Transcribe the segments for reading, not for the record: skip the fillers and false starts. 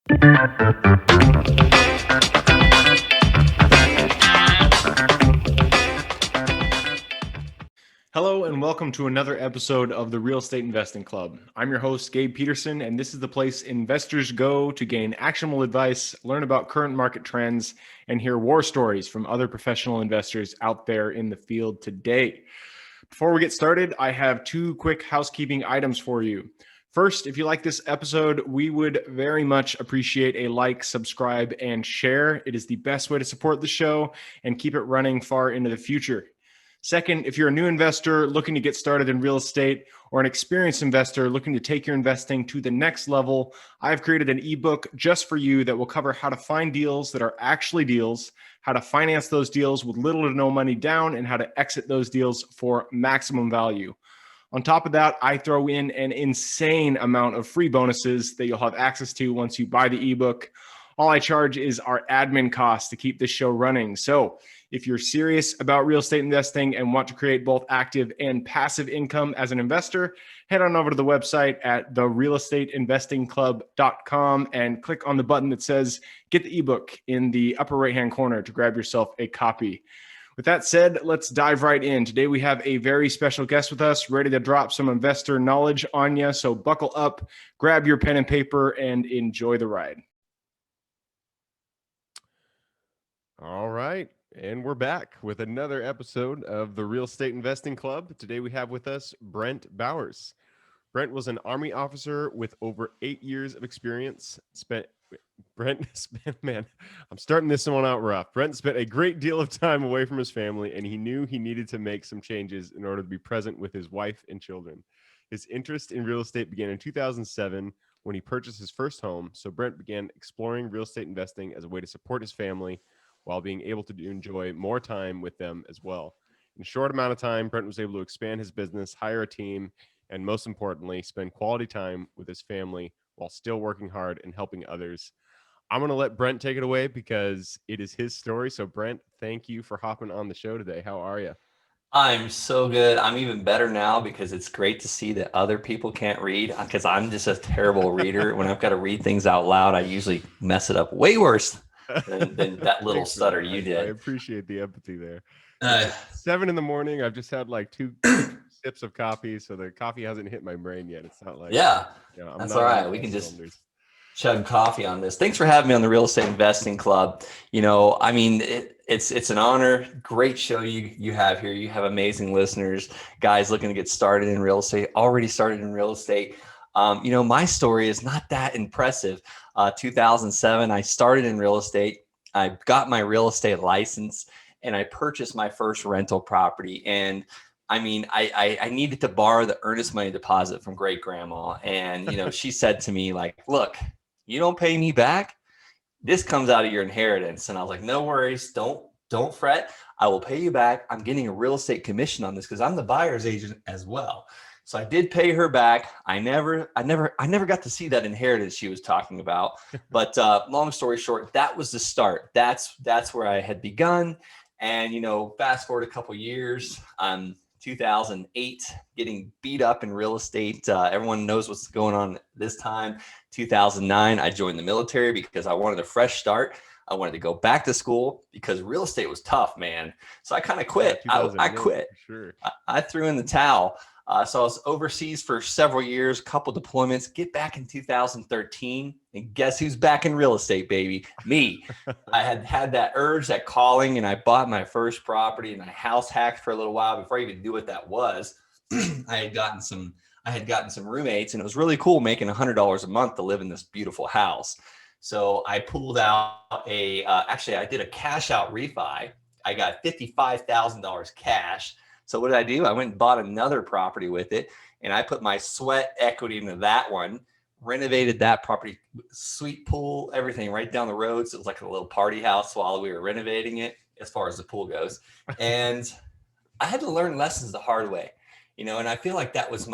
Hello and welcome to another episode of the Real Estate Investing Club. I'm your host, Gabe Peterson, and this is the place investors go to gain actionable advice, learn about current market trends, and hear war stories from other professional investors out there in the field today. Before we get started, I have two quick housekeeping items for you. First, if you like this episode, we would very much appreciate a like, subscribe, and share. It is the best way to support the show and keep it running far into the future. Second, if you're a new investor looking to get started in real estate or an experienced investor looking to take your investing to the next level, I've created an ebook just for you that will cover how to find deals that are actually deals, how to finance those deals with little to no money down, and how to exit those deals for maximum value. On top of that, I throw in an insane amount of free bonuses that you'll have access to once you buy the ebook. All I charge is our admin costs to keep this show running. So if you're serious about real estate investing and want to create both active and passive income as an investor, head on over to the website at therealestateinvestingclub.com and click on the button that says get the ebook in the upper right-hand corner to grab yourself a copy. With that said, let's dive right in. Today we have a very special guest with us, ready to drop some investor knowledge on you. So buckle up, grab your pen and paper, and enjoy the ride. All right. And we're back with another episode of the Real Estate Investing Club. Today we have with us Brent Bowers. Brent was an Army officer with over 8 years of experience. Man, I'm starting this one out rough. Brent spent a great deal of time away from his family, and he knew he needed to make some changes in order to be present with his wife and children. His interest in real estate began in 2007 when he purchased his first home. So Brent began exploring real estate investing as a way to support his family while being able to enjoy more time with them as well. In a short amount of time, Brent was able to expand his business, hire a team, and most importantly, spend quality time with his family while still working hard and helping others. I'm going to let Brent take it away because it is his story. So Brent, thank you for hopping on the show today. How are you? I'm so good. I'm even better now because it's great to see that other people can't read, because I'm just a terrible reader. When I've got to read things out loud, I usually mess it up way worse than that little stutter you did. I appreciate the empathy there. 7 a.m. I've just had like two sips of coffee, so the coffee hasn't hit my brain yet. It's not like that's all right. We can just chug coffee on this. Thanks for having me on the Real Estate Investing Club. It's an honor. Great show you have here. You have amazing listeners, guys looking to get started in real estate, already started in real estate. My story is not that impressive. 2007, I started in real estate. I got my real estate license and I purchased my first rental property. And I needed to borrow the earnest money deposit from great grandma. And, she said to me, like, look, you don't pay me back, this comes out of your inheritance. And I was like, no worries. Don't fret. I will pay you back. I'm getting a real estate commission on this because I'm the buyer's agent as well. So I did pay her back. I never got to see that inheritance she was talking about. But long story short, that was the start. That's where I had begun. And, fast forward a couple years, 2008, getting beat up in real estate. Everyone knows what's going on this time. 2009, I joined the military because I wanted a fresh start. I wanted to go back to school because real estate was tough, man. So I kind of quit. I quit. Sure. I threw in the towel. So I was overseas for several years, couple deployments, get back in 2013. And guess who's back in real estate, baby? Me. I had that urge, that calling, and I bought my first property and I house hacked for a little while before I even knew what that was. I had gotten some roommates, and it was really cool making $100 a month to live in this beautiful house. So I pulled out I did a cash out refi. I got $55,000 cash. So what did I do? I went and bought another property with it, and I put my sweat equity into that one, renovated that property, sweet pool, everything right down the road. So it was like a little party house while we were renovating it as far as the pool goes. And I had to learn lessons the hard way, and I feel like that's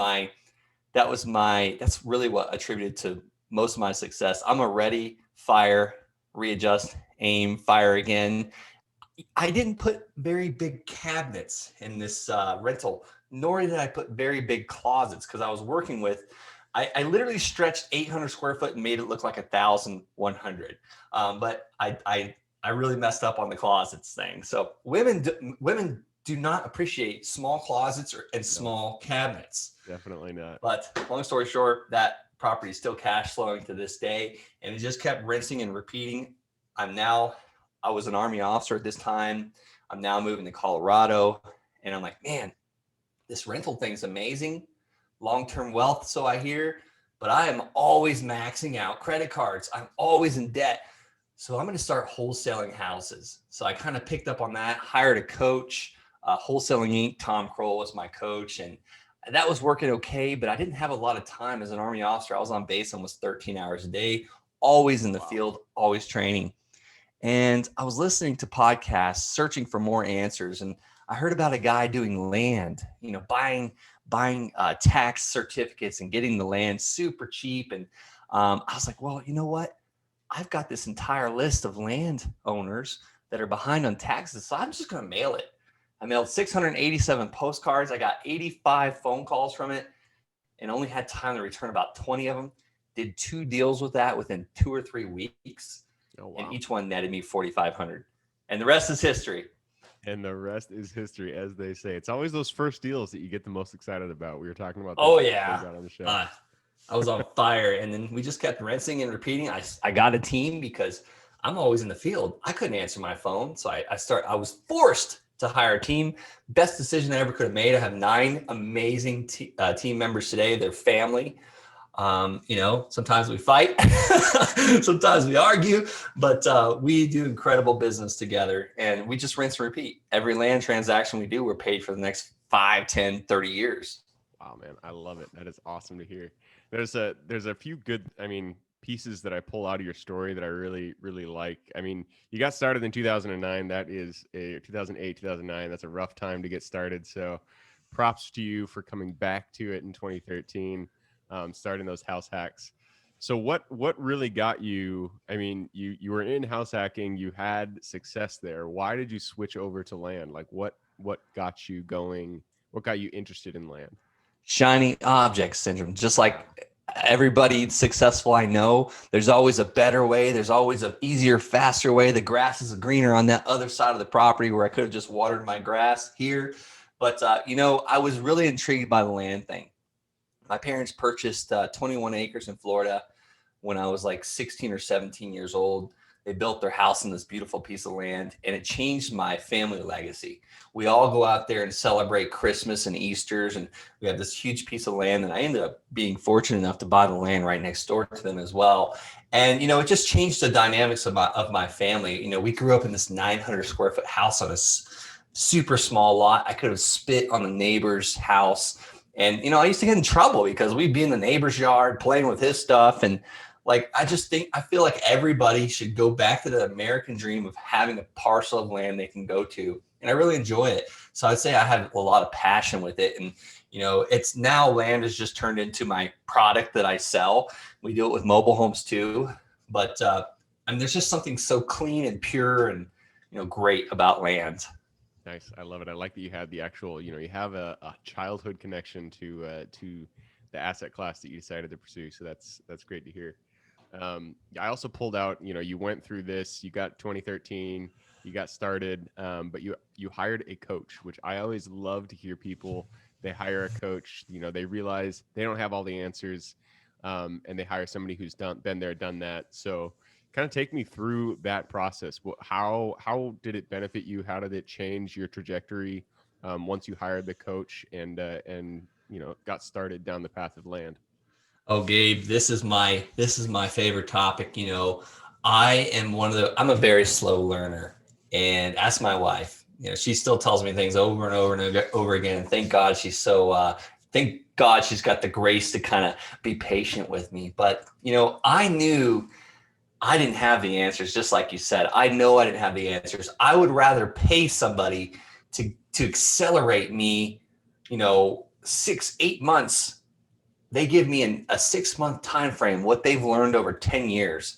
really what attributed to most of my success. I'm a ready, fire, readjust, aim, fire again. I didn't put very big cabinets in this rental, nor did I put very big closets because I was working with I literally stretched 800 square foot and made it look like 1,100. But I really messed up on the closets thing. So women do not appreciate small closets and small cabinets. Definitely not. But long story short, that property is still cash flowing to this day, and it just kept rinsing and repeating. I was an Army officer at this time. I'm now moving to Colorado, and I'm like, man, this rental thing's amazing. Long-term wealth, so I hear, but I am always maxing out credit cards. I'm always in debt. So I'm going to start wholesaling houses. So I kind of picked up on that, hired a coach, Wholesaling Inc. Tom Kroll was my coach, and that was working okay, but I didn't have a lot of time as an Army officer. I was on base almost 13 hours a day, always in the field, always training. And I was listening to podcasts, searching for more answers. And I heard about a guy doing land, buying tax certificates and getting the land super cheap. And I was like, well, you know what? I've got this entire list of land owners that are behind on taxes. So I'm just going to mail it. I mailed 687 postcards. I got 85 phone calls from it and only had time to return about 20 of them. Did 2 deals with that within 2 or 3 weeks. Oh, wow. And each one netted me 4,500. And the rest is history. And the rest is history, as they say. It's always those first deals that you get the most excited about. We were talking about that. Oh, yeah. On the show. I was on fire. And then we just kept rinsing and repeating. I got a team because I'm always in the field. I couldn't answer my phone. So I was forced to hire a team. Best decision I ever could have made. I have 9 amazing team members today. They're family. Sometimes we fight, sometimes we argue, but we do incredible business together, and we just rinse and repeat. Every land transaction we do, we're paid for the next 5, 10, 30 years. Wow, man. I love it. That is awesome to hear. There's a few good, pieces that I pull out of your story that I really, really like. You got started in 2009. That is 2008, 2009. That's a rough time to get started. So props to you for coming back to it in 2013. Starting those house hacks. So what really got you? You were in house hacking, you had success there. Why did you switch over to land? Like what got you going? What got you interested in land? Shiny object syndrome. Just like everybody successful I know, there's always a better way. There's always an easier, faster way. The grass is greener on that other side of the property where I could have just watered my grass here. But I was really intrigued by the land thing. My parents purchased 21 acres in Florida when I was like 16 or 17 years old. They built their house in this beautiful piece of land, and it changed my family legacy. We all go out there and celebrate Christmas and Easters, and we have this huge piece of land, and I ended up being fortunate enough to buy the land right next door to them as well. And, it just changed the dynamics of my family. We grew up in this 900 square foot house on a super small lot. I could have spit on the neighbor's house. And, I used to get in trouble because we'd be in the neighbor's yard playing with his stuff. And I feel like everybody should go back to the American dream of having a parcel of land they can go to. And I really enjoy it. So I'd say I have a lot of passion with it. And, it's now land has just turned into my product that I sell. We do it with mobile homes too. But there's just something so clean and pure and, great about land. Nice. I love it. I like that you had the actual, you have a childhood connection to the asset class that you decided to pursue. So that's great to hear. I also pulled out, you went through this, you got 2013, you got started, but you hired a coach, which I always love to hear people. They hire a coach, they realize they don't have all the answers, and they hire somebody who's been there, done that. So kind of take me through that process. How did it benefit you? How did it change your trajectory once you hired the coach and got started down the path of land? Oh, Gabe, this is my favorite topic. I'm a very slow learner, and ask my wife. She still tells me things over and over and over again. And thank God she's thank God she's got the grace to kind of be patient with me. But I knew I didn't have the answers, just like you said. I know I didn't have the answers. I would rather pay somebody to accelerate me, 6-8 months. They give me a 6-month time frame, what they've learned over 10 years.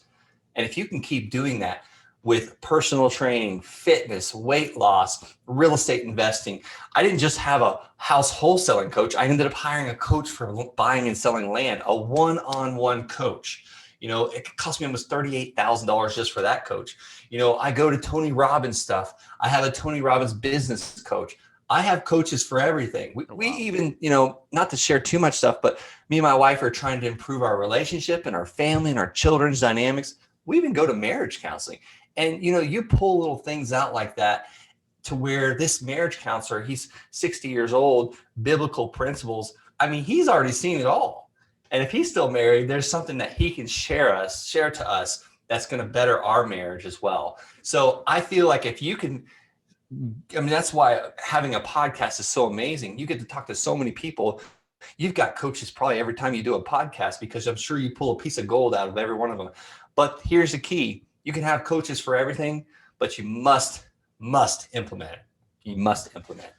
And if you can keep doing that, with personal training, fitness, weight loss, real estate investing. I didn't just have a house wholesaling coach. I ended up hiring a coach for buying and selling land, a one-on-one coach. It cost me almost $38,000 just for that coach. I go to Tony Robbins stuff. I have a Tony Robbins business coach. I have coaches for everything. We even, not to share too much stuff, but me and my wife are trying to improve our relationship and our family and our children's dynamics. We even go to marriage counseling. And, you pull little things out like that to where this marriage counselor, he's 60 years old, biblical principles. I mean, he's already seen it all. And if he's still married, there's something that he can share to us that's going to better our marriage as well. So I feel like if you can, that's why having a podcast is so amazing. You get to talk to so many people. You've got coaches probably every time you do a podcast, because I'm sure you pull a piece of gold out of every one of them. But here's the key. You can have coaches for everything, but you must implement it. You must implement it.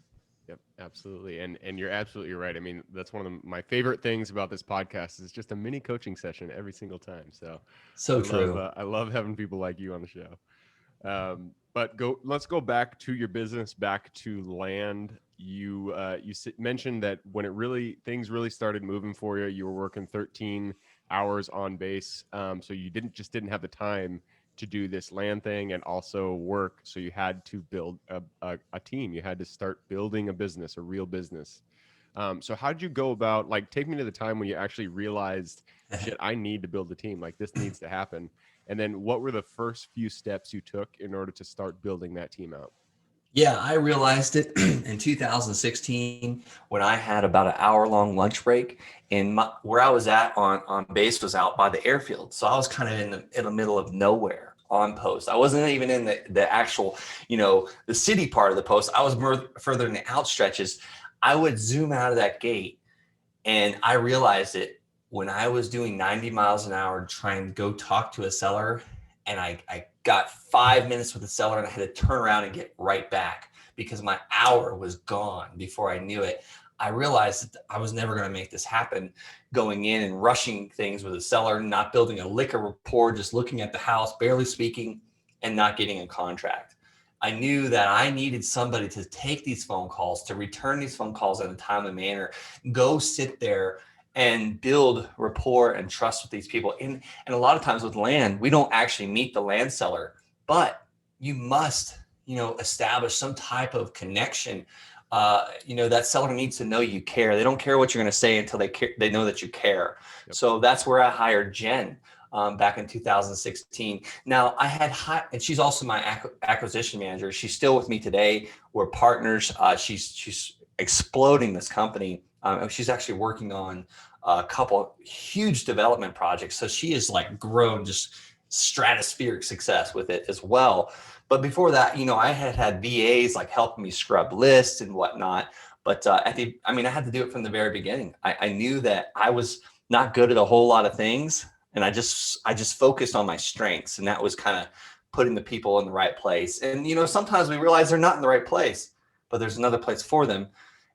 Yep, absolutely. And you're absolutely right. I mean, that's one of my favorite things about this podcast is just a mini coaching session every single time. So true. I love having people like you on the show. But let's go back to your business, back to land. You mentioned that when things really started moving for you, you were working 13 hours on base. So you didn't have the time to do this land thing and also work. So you had to build a team. You had to start building a business, a real business. So how did you go about, take me to the time when you actually realized, shit, I need to build a team. Like, this needs to happen. And then what were the first few steps you took in order to start building that team out? Yeah, I realized it in 2016 when I had about an hour-long lunch break, and where I was at on base was out by the airfield. So I was kind of in the middle of nowhere on post. I wasn't even in the actual, the city part of the post. I was further in the outstretches. I would zoom out of that gate, and I realized it when I was doing 90 miles an hour trying to go talk to a seller, and I got 5 minutes with the seller and I had to turn around and get right back because my hour was gone before I knew it. I realized that I was never going to make this happen, going in and rushing things with a seller, not building a lick of rapport, just looking at the house, barely speaking, and not getting a contract. I knew that I needed somebody to take these phone calls, to return these phone calls in a timely manner, go sit there and build rapport and trust with these people. And a lot of times with land, we don't actually meet the land seller, but you must, establish some type of connection. That seller needs to know you care. They don't care what you're going to say until they know that you care. Yep. So that's where I hired Jen back in 2016. Now I had and she's also my acquisition manager. She's still with me today. We're partners. She's exploding this company. She's actually working on a couple huge development projects. So she is grown just stratospheric success with it as well. But before that, I had VAs helping me scrub lists and whatnot. But I had to do it from the very beginning. I knew that I was not good at a whole lot of things. And I just focused on my strengths. And that was kind of putting the people in the right place. And, sometimes we realize they're not in the right place, but there's another place for them.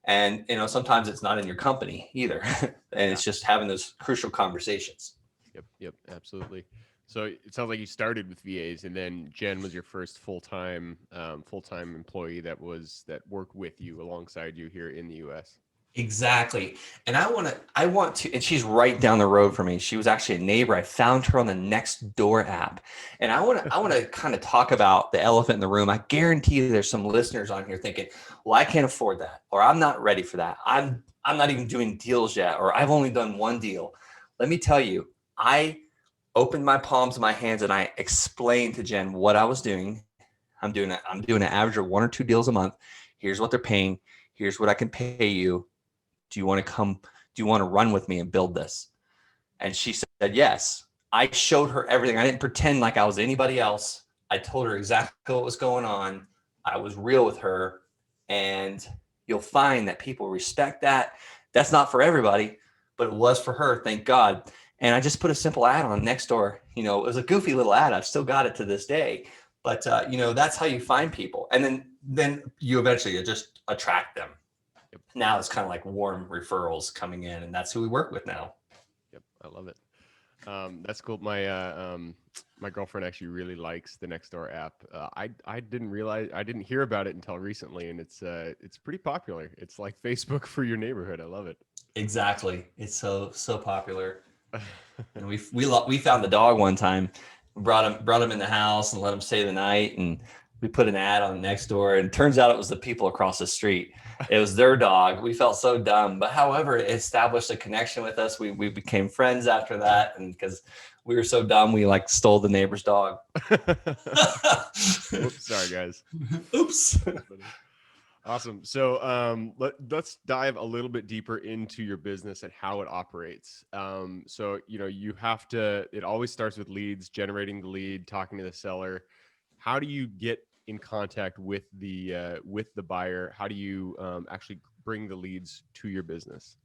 And, sometimes it's not in your company either. And it's just having those crucial conversations. Yep, absolutely. So it sounds like you started with VAs, and then Jen was your first full-time employee that worked with you alongside you here in the U.S. Exactly. And I want to, and she's right down the road from me. She was actually a neighbor. I found her on the Nextdoor app. And I want to kind of talk about the elephant in the room. I guarantee you there's some listeners on here thinking, well, I can't afford that, or I'm not ready for that. I'm not even doing deals yet, or I've only done one deal. Let me tell you, I opened my palms and my hands and I explained to Jen what I was doing. I'm doing an average of 1 or 2 deals a month. Here's what they're paying. Here's what I can pay you. Do you want to come? Do you want to run with me and build this? And she said, yes. I showed her everything. I didn't pretend like I was anybody else. I told her exactly what was going on. I was real with her. And you'll find that people respect that. That's not for everybody, but it was for her. Thank God. And I just put a simple ad on Nextdoor. It was a goofy little ad. I've still got it to this day. But, that's how you find people. And then you eventually just attract them. Now it's kind of like warm referrals coming in, and that's who we work with now. Yep, I love it. That's cool. My My girlfriend actually really likes the Nextdoor app. I didn't hear about it until recently, and it's pretty popular. It's like Facebook for your neighborhood. I love it. Exactly. It's so popular. And we found the dog one time, brought him in the house and let him stay the night, and we put an ad on next door, and it turns out it was the people across the street. It was their dog. We felt so dumb, but however, it established a connection with us. We became friends after that, and because we were so dumb, we like stole the neighbor's dog. Oops, sorry guys. Oops. Awesome. So let's dive a little bit deeper into your business and how it operates. So, you have to, it always starts with leads, generating the lead, talking to the seller. How do you get in contact with the buyer? How do you actually bring the leads to your business?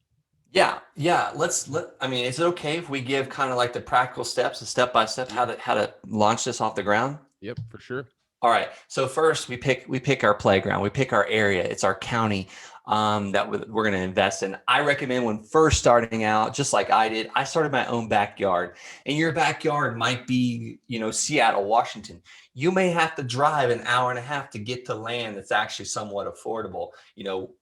Yeah. I mean, is it okay if we give kind of like the practical steps, the step by step, how to launch this off the ground? Yep, for sure. All right. So first, we pick our playground. We pick our area. It's our county that we're going to invest in. I recommend when first starting out, just like I did, I started my own backyard. And your backyard might be, Seattle, Washington. You may have to drive an hour and a half to get to land that's actually somewhat affordable.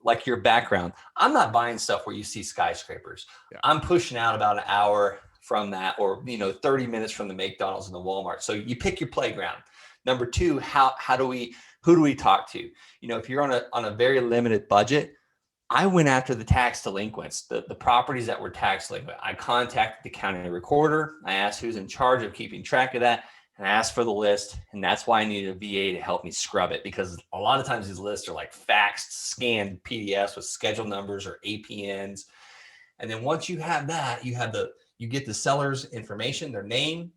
Like your background. I'm not buying stuff where you see skyscrapers. Yeah. I'm pushing out about an hour from that, or 30 minutes from the McDonald's and the Walmart. So you pick your playground. Number two, who do we talk to? If you're on a very limited budget, I went after the tax delinquents, the properties that were tax delinquent. I contacted the county recorder. I asked who's in charge of keeping track of that, and I asked for the list. And that's why I needed a VA to help me scrub it, because a lot of times these lists are like faxed, scanned PDFs with schedule numbers or APNs. And then once you have that, you get the seller's information, their name,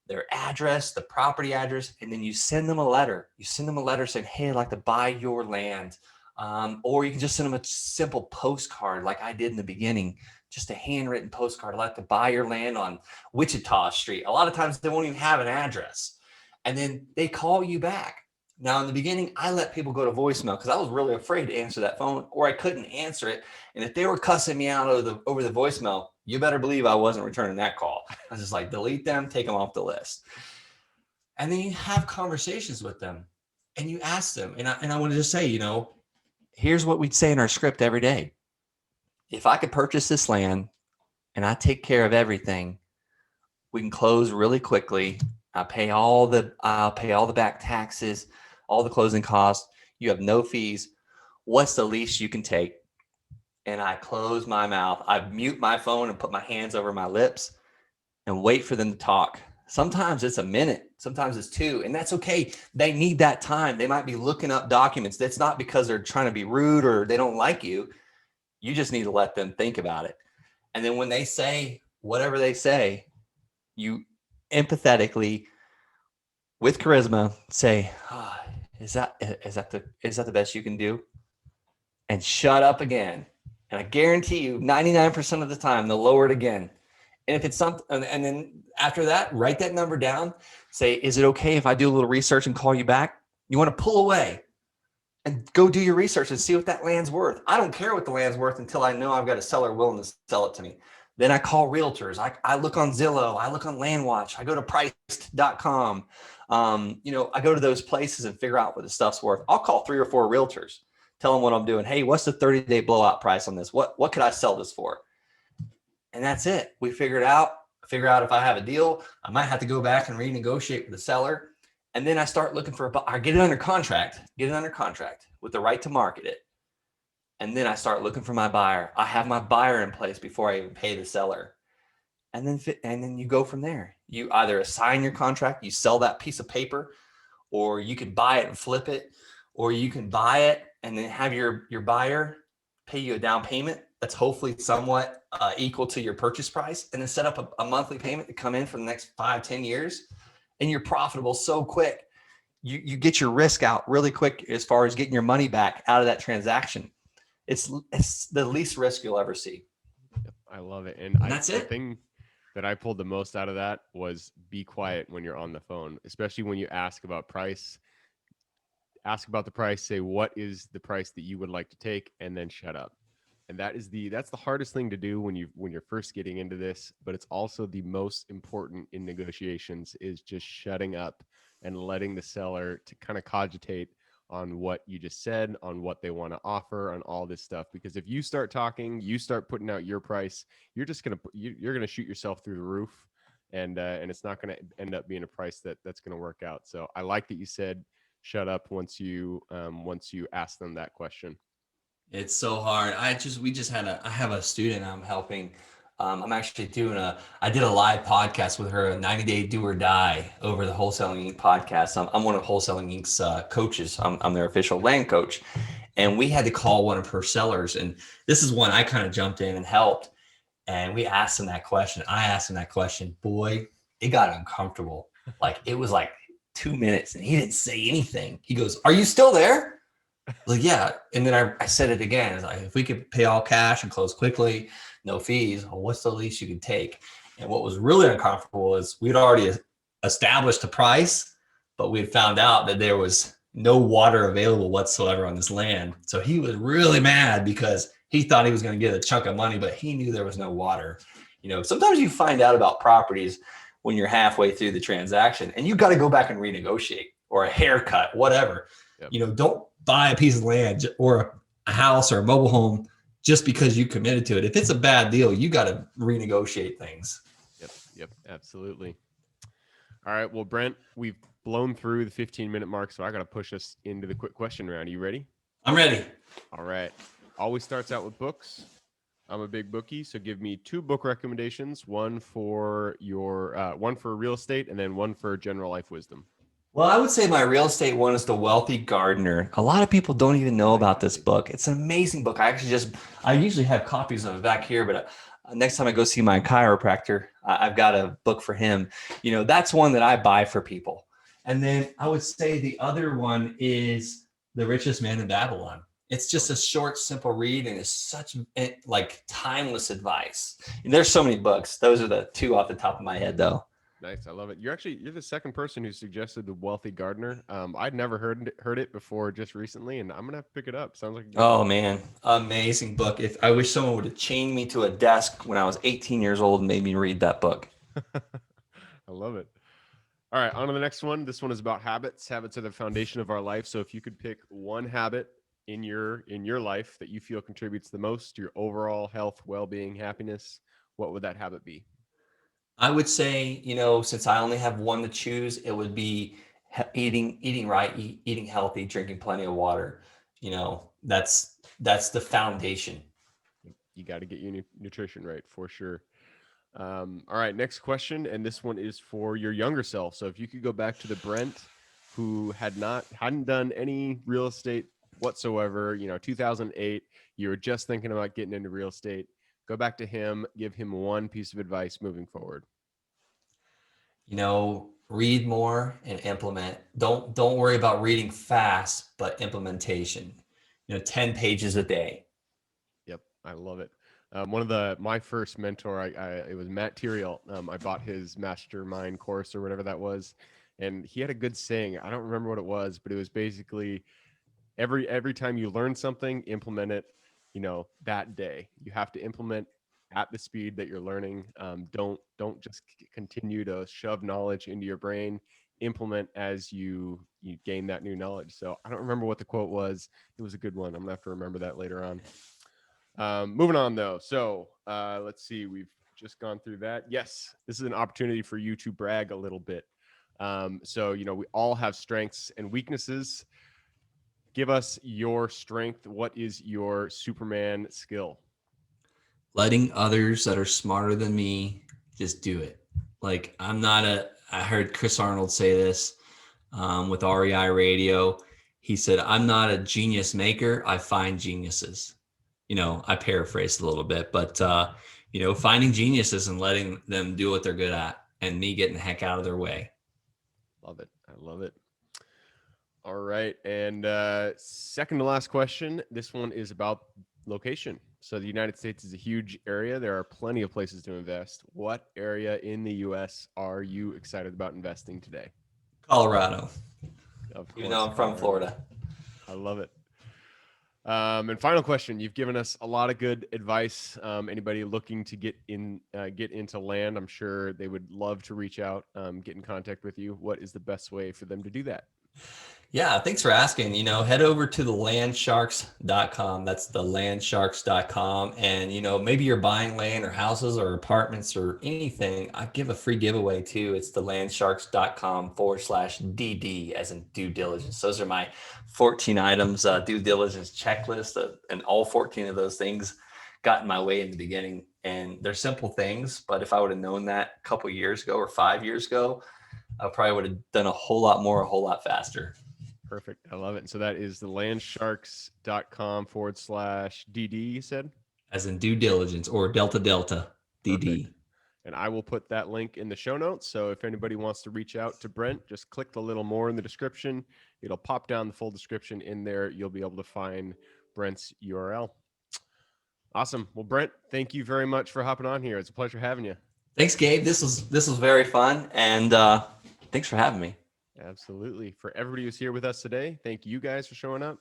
their address, the property address, and then you send them a letter. You send them a letter saying, hey, I'd like to buy your land. Or you can just send them a simple postcard like I did in the beginning, just a handwritten postcard. I'd like to buy your land on Wichita Street. A lot of times they won't even have an address. And then they call you back. Now, in the beginning, I let people go to voicemail because I was really afraid to answer that phone, or I couldn't answer it. And if they were cussing me out over the voicemail, you better believe I wasn't returning that call. I was just like, delete them, take them off the list. And then you have conversations with them and you ask them. And I want to just say, here's what we'd say in our script every day. If I could purchase this land and I take care of everything, we can close really quickly. I'll pay all the back taxes, all the closing costs. You have no fees. What's the least you can take? And I close my mouth. I mute my phone and put my hands over my lips and wait for them to talk. Sometimes it's a minute, sometimes it's two, and that's okay. They need that time. They might be looking up documents. That's not because they're trying to be rude or they don't like you. You just need to let them think about it. And then when they say whatever they say, you empathetically, with charisma, say, is that the best you can do? And shut up again. And I guarantee you 99% of the time, they'll lower it again. And if it's something, and then after that, write that number down. Say, is it okay if I do a little research and call you back? You want to pull away and go do your research and see what that land's worth. I don't care what the land's worth until I know I've got a seller willing to sell it to me. Then I call realtors. I look on Zillow. I look on LandWatch. I go to priced.com. I go to those places and figure out what the stuff's worth. I'll call 3 or 4 realtors. Tell them what I'm doing. Hey, what's the 30-day blowout price on this? What could I sell this for? And that's it. We figure out if I have a deal. I might have to go back and renegotiate with the seller. And then I start looking I get it under contract with the right to market it. And then I start looking for my buyer. I have my buyer in place before I even pay the seller. And then you go from there. You either assign your contract, you sell that piece of paper, or you can buy it and flip it, or you can buy it and then have your buyer pay you a down payment that's hopefully somewhat equal to your purchase price, and then set up a monthly payment to come in for the next 5-10 years. And you're profitable so quick. You get your risk out really quick as far as getting your money back out of that transaction. It's the least risk you'll ever see. I love it. And that's it. The thing that I pulled the most out of that was be quiet when you're on the phone, especially when you ask about price. Ask about the price, say, what is the price that you would like to take? And then shut up. And that's the hardest thing to do when you're first getting into this, but it's also the most important in negotiations, is just shutting up and letting the seller to kind of cogitate on what you just said, on what they want to offer, on all this stuff. Because if you start talking, you start putting out your price, you're gonna shoot yourself through the roof, and it's not gonna end up being a price that's gonna work out. So I like that you said shut up once you ask them that question. It's so hard. I have a student I'm helping. I'm actually I did a live podcast with her, a 90-day do or die over the Wholesaling Inc. podcast. I'm one of Wholesaling Inc.'s coaches. I'm their official land coach. And we had to call one of her sellers. And this is one I kind of jumped in and helped. And we asked him that question. I asked him that question. Boy, it got uncomfortable. Like it was like 2 minutes and he didn't say anything. He goes, "Are you still there?" Like, yeah. And then I said it again. It's like, if we could pay all cash and close quickly, no fees, well, what's the least you could take? And what was really uncomfortable is we'd already established a price, but we had found out that there was no water available whatsoever on this land. So he was really mad because he thought he was going to get a chunk of money, but he knew there was no water. Sometimes you find out about properties when you're halfway through the transaction and you got to go back and renegotiate, or a haircut, whatever. Yep. Don't buy a piece of land or a house or a mobile home just because you committed to it. If it's a bad deal, you got to renegotiate things. Yep, absolutely. All right, well, Brent, we've blown through the 15-minute mark, so I got to push us into the quick question round. Are you ready? I'm ready. All right. Always starts out with books. I'm a big bookie, so give me 2 book recommendations, one for real estate and then one for general life wisdom. Well, I would say my real estate one is The Wealthy Gardener. A lot of people don't even know about this book. It's an amazing book. I usually have copies of it back here, but next time I go see my chiropractor, I've got a book for him. That's one that I buy for people. And then I would say the other one is The Richest Man in Babylon. It's just a short, simple read, and it's such like timeless advice. And there's so many books. Those are the 2 off the top of my head, though. Nice. I love it. You're the second person who suggested The Wealthy Gardener. I'd never heard it before just recently, and I'm going to have to pick it up. Sounds like oh man, amazing book. If I wish someone would have chained me to a desk when I was 18 years old and made me read that book. I love it. All right, on to the next one. This one is about habits. Habits are the foundation of our life. So if you could pick one habit in your life that you feel contributes the most to your overall health, well-being, happiness, what would that habit be? I would say, since I only have one to choose, it would be eating right, eating healthy, drinking plenty of water. That's the foundation. You got to get your nutrition right for sure. All right, next question. And this one is for your younger self. So if you could go back to the Brent who hadn't done any real estate whatsoever, 2008, you were just thinking about getting into real estate. Go back to him, give him one piece of advice moving forward. Read more and implement. Don't worry about reading fast, but implementation. 10 pages a day. Yep, I love it. My first mentor, it was Matt Tiriel. I bought his mastermind course or whatever that was, and he had a good saying. I don't remember what it was, but it was basically every time you learn something, implement it. That day you have to implement at the speed that you're learning. Don't just continue to shove knowledge into your brain. Implement as you gain that new knowledge. So I don't remember what the quote was. It was a good one. I'm gonna have to remember that later on. Moving on though. So let's see. We've just gone through that. Yes, this is an opportunity for you to brag a little bit. So we all have strengths and weaknesses. Give us your strength. What is your Superman skill? Letting others that are smarter than me just do it. Like I heard Chris Arnold say this with REI Radio. He said, "I'm not a genius maker. I find geniuses." I paraphrased a little bit, but finding geniuses and letting them do what they're good at, and me getting the heck out of their way. Love it. I love it. All right. And second to last question. This one is about location. So the United States is a huge area. There are plenty of places to invest. What area in the U.S. are you excited about investing today? Colorado. Of course, Even though I'm from Florida. I love it. And final question: you've given us a lot of good advice. Anybody looking to get into land, I'm sure they would love to reach out, get in contact with you. What is the best way for them to do that? Yeah, thanks for asking. Head over to the landsharks.com. That's the landsharks.com. And, maybe you're buying land or houses or apartments or anything. I give a free giveaway too. It's the landsharks.com/DD as in due diligence. Those are my 14 items, due diligence checklist. And all 14 of those things got in my way in the beginning. And they're simple things, but if I would have known that a couple years ago or 5 years ago, I probably would have done a whole lot more, a whole lot faster. Perfect. I love it. And so that is the landsharks.com/DD, you said? As in due diligence or Delta DD. Perfect. And I will put that link in the show notes. So if anybody wants to reach out to Brent, just click the little more in the description. It'll pop down the full description in there. You'll be able to find Brent's URL. Awesome. Well, Brent, thank you very much for hopping on here. It's a pleasure having you. Thanks, Gabe. This was very fun. And thanks for having me. Absolutely. For everybody who's here with us today, thank you guys for showing up.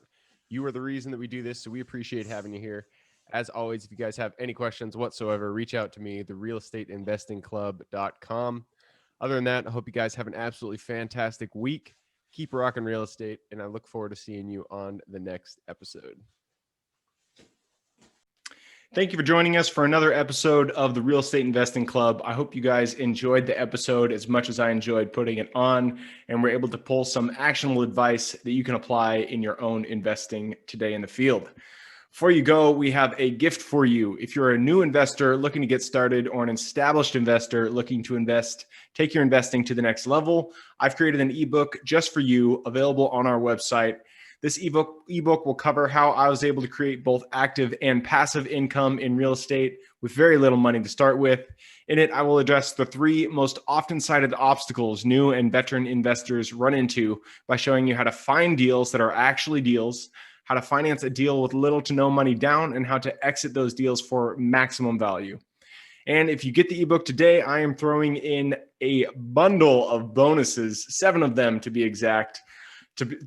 You are the reason that we do this, so we appreciate having you here. As always, if you guys have any questions whatsoever, reach out to me, therealestateinvestingclub.com. Other than that, I hope you guys have an absolutely fantastic week. Keep rocking real estate, and I look forward to seeing you on the next episode. Thank you for joining us for another episode of the Real Estate Investing Club. I hope you guys enjoyed the episode as much as I enjoyed putting it on, and we're able to pull some actionable advice that you can apply in your own investing today in the field. Before you go, we have a gift for you. If you're a new investor looking to get started or an established investor looking to take your investing to the next level, I've created an ebook just for you, available on our website. This ebook will cover how I was able to create both active and passive income in real estate with very little money to start with. In it, I will address the 3 most often cited obstacles new and veteran investors run into by showing you how to find deals that are actually deals, how to finance a deal with little to no money down, and how to exit those deals for maximum value. And if you get the ebook today, I am throwing in a bundle of bonuses, 7 of them to be exact.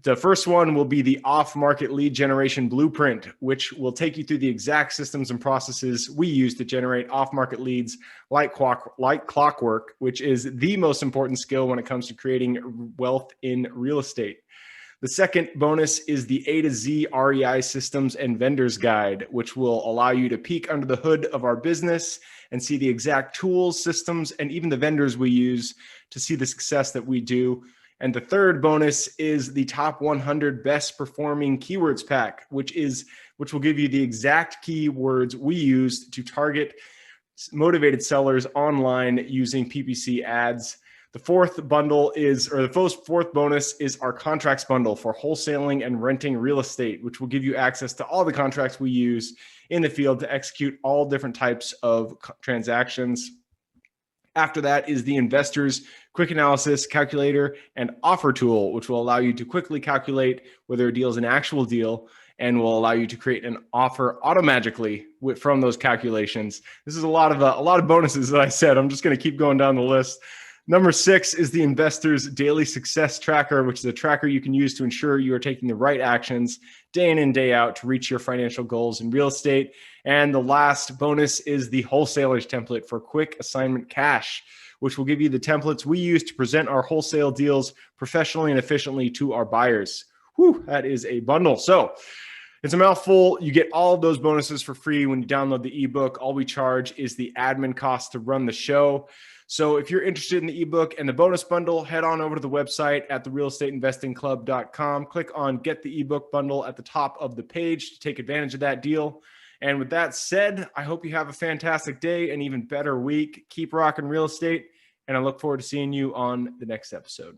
The first one will be the off-market lead generation blueprint, which will take you through the exact systems and processes we use to generate off-market leads like clockwork, which is the most important skill when it comes to creating wealth in real estate. The second bonus is the A to Z REI systems and vendors guide, which will allow you to peek under the hood of our business and see the exact tools, systems, and even the vendors we use to see the success that we do. And the third bonus is the top 100 best performing keywords pack, which will give you the exact keywords we use to target motivated sellers online using PPC ads. The fourth bonus is our contracts bundle for wholesaling and renting real estate, which will give you access to all the contracts we use in the field to execute all different types of transactions. After that is the Investors Quick Analysis Calculator and Offer Tool, which will allow you to quickly calculate whether a deal is an actual deal and will allow you to create an offer automatically from those calculations. This is a lot of bonuses that I said. I'm just going to keep going down the list. Number 6 is the Investors Daily Success Tracker, which is a tracker you can use to ensure you are taking the right actions day in and day out to reach your financial goals in real estate. And the last bonus is the Wholesalers Template for Quick Assignment Cash, which will give you the templates we use to present our wholesale deals professionally and efficiently to our buyers. Whew, that is a bundle. So it's a mouthful. You get all of those bonuses for free when you download the ebook. All we charge is the admin cost to run the show. So if you're interested in the ebook and the bonus bundle, head on over to the website at therealestateinvestingclub.com. Click on Get the ebook bundle at the top of the page to take advantage of that deal. And with that said, I hope you have a fantastic day, an even better week. Keep rocking real estate, and I look forward to seeing you on the next episode.